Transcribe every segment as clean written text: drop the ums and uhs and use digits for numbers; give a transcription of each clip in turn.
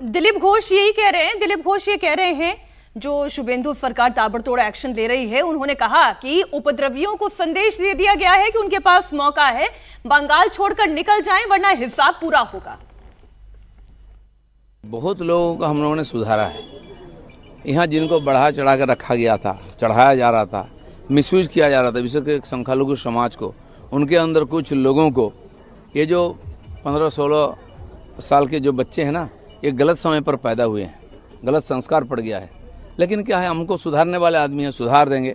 दिलीप घोष यही कह रहे हैं, दिलीप घोष ये कह रहे हैं जो शुभेंदु सरकार ताबड़तोड़ एक्शन ले रही है, उन्होंने कहा कि उपद्रवियों को संदेश दे दिया गया है कि उनके पास मौका है, बंगाल छोड़कर निकल जाएं वरना हिसाब पूरा होगा। बहुत लोगों को हम लोगों ने सुधारा है। यहाँ जिनको बढ़ा चढ़ा कर रखा गया था, चढ़ाया जा रहा था, मिसयूज किया जा रहा था, विशेषकर संख्यालघु समाज को, उनके अंदर कुछ लोगों को, ये जो 15-16 साल के जो बच्चे हैं ना, ये गलत समय पर पैदा हुए हैं, गलत संस्कार पड़ गया है। लेकिन क्या है, हमको सुधारने वाले आदमी हैं, सुधार देंगे।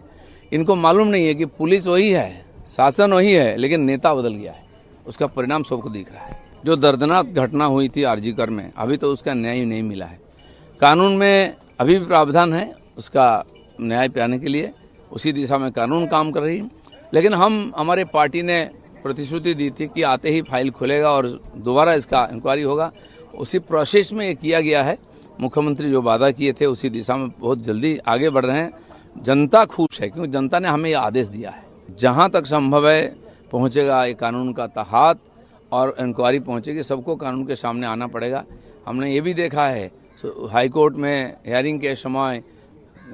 इनको मालूम नहीं है कि पुलिस वही है, शासन वही है, लेकिन नेता बदल गया है। उसका परिणाम सबको दिख रहा है। जो दर्दनाक घटना हुई थी आरजीकर में, अभी तो उसका न्याय नहीं मिला है। कानून में अभी भी प्रावधान है उसका न्याय पाने के लिए, उसी दिशा में कानून काम कर रही है। लेकिन हमारे पार्टी ने प्रतिश्रुति दी थी कि आते ही फाइल खुलेगा और दोबारा इसका इंक्वायरी होगा। उसी प्रोसेस में ये किया गया है। मुख्यमंत्री जो वादा किए थे उसी दिशा में बहुत जल्दी आगे बढ़ रहे हैं। जनता खुश है क्योंकि जनता ने हमें ये आदेश दिया है। जहाँ तक संभव है पहुँचेगा ये कानून का तहत और इंक्वायरी पहुँचेगी, सबको कानून के सामने आना पड़ेगा। हमने ये भी देखा है हाई कोर्ट में हियरिंग के समय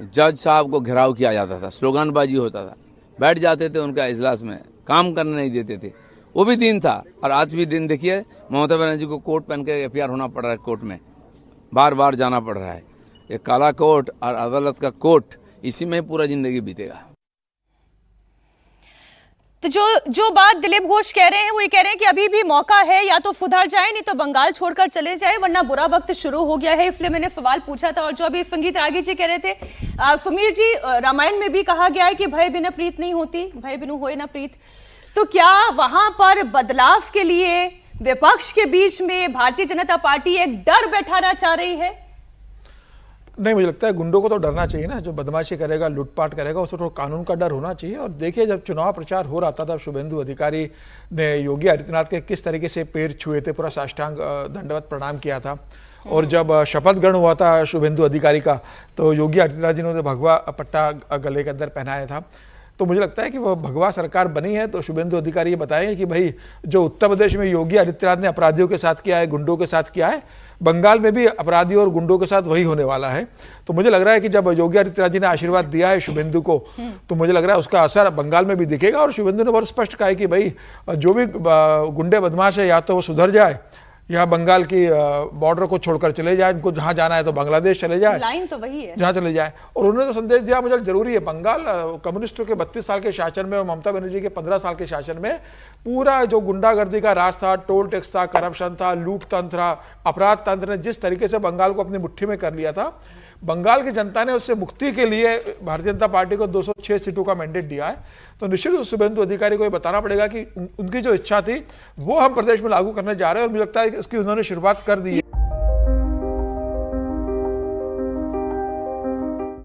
जज साहब को घेराव किया जाता था, स्लोगनबाजी होता था, बैठ जाते थे उनका इजलास में, काम करने नहीं देते थे। वो भी दिन था और आज भी दिन। देखिए ममता बनर्जी को कोट पहन के एफआईआर होना पड़ रहा है, कोर्ट में बार बार जाना पड़ रहा है। ये काला कोट और अदालत का कोट, इसी में पूरा जिंदगी बीतेगा। तो जो बात दिलीप घोष कह रहे हैं वो ये कह रहे हैं कि अभी भी मौका है, या तो सुधर जाए नहीं तो बंगाल छोड़कर चले जाए वरना बुरा वक्त शुरू हो गया है। इसलिए मैंने सवाल पूछा था। और जो अभी संगीत रागी जी कह रहे थे, समीर जी, रामायण में भी कहा गया है कि भय बिना प्रीत नहीं होती, भय बिनु होए ना प्रीत। तो क्या वहां पर बदलाव के लिए विपक्ष के बीच में भारतीय जनता पार्टी एक डर बैठाना चाह रही है? नहीं, मुझे लगता है गुंडों को तो डरना चाहिए ना। जो बदमाशी करेगा, लूटपाट करेगा, उसको तो कानून का डर होना चाहिए। और देखिए, जब चुनाव प्रचार हो रहा था तब शुभेंदु अधिकारी ने योगी आदित्यनाथ के किस तरीके से पैर छुए थे, पूरा साष्टांग दंडवत प्रणाम किया था। और जब शपथ ग्रहण हुआ था शुभेंदु अधिकारी का, तो योगी आदित्यनाथ जी ने भगवा पट्टा गले के अंदर पहनाया था। तो मुझे लगता है कि वो भगवा सरकार बनी है तो शुभेंदु अधिकारी ये बताएंगे कि भाई जो उत्तर प्रदेश में योगी आदित्यनाथ ने अपराधियों के साथ किया है, गुंडों के साथ किया है, बंगाल में भी अपराधियों और गुंडों के साथ वही होने वाला है। तो मुझे लग रहा है कि जब योगी आदित्यनाथ जी ने आशीर्वाद दिया है शुभेंदु को, तो मुझे लग रहा है उसका असर बंगाल में भी दिखेगा। और शुभेंदु ने बहुत स्पष्ट कहा है कि भाई जो भी गुंडे बदमाश है, या तो वो सुधर जाए या बंगाल की बॉर्डर को छोड़कर चले जाए। इनको जहां जाना है तो बांग्लादेश चले जाए, लाइन तो वही है, जहां चले जाए। और उन्होंने तो संदेश दिया, मुझे जरूरी है। बंगाल कम्युनिस्टों के 32 साल के शासन में और ममता बनर्जी के 15 साल के शासन में पूरा जो गुंडागर्दी का राज था, टोल टैक्स था, करप्शन था, लूट तंत्र था, अपराध तंत्र ने जिस तरीके से बंगाल को अपनी मुट्ठी में कर लिया था, बंगाल की जनता ने उससे मुक्ति के लिए भारतीय जनता पार्टी को 206 सीटों का मैंडेट दिया है। तो निश्चित रूप से शुभेंदु अधिकारी को ये बताना पड़ेगा कि उनकी जो इच्छा थी वो हम प्रदेश में लागू करने जा रहे हैं। और मुझे लगता है कि इसकी उन्होंने शुरुआत कर दी है।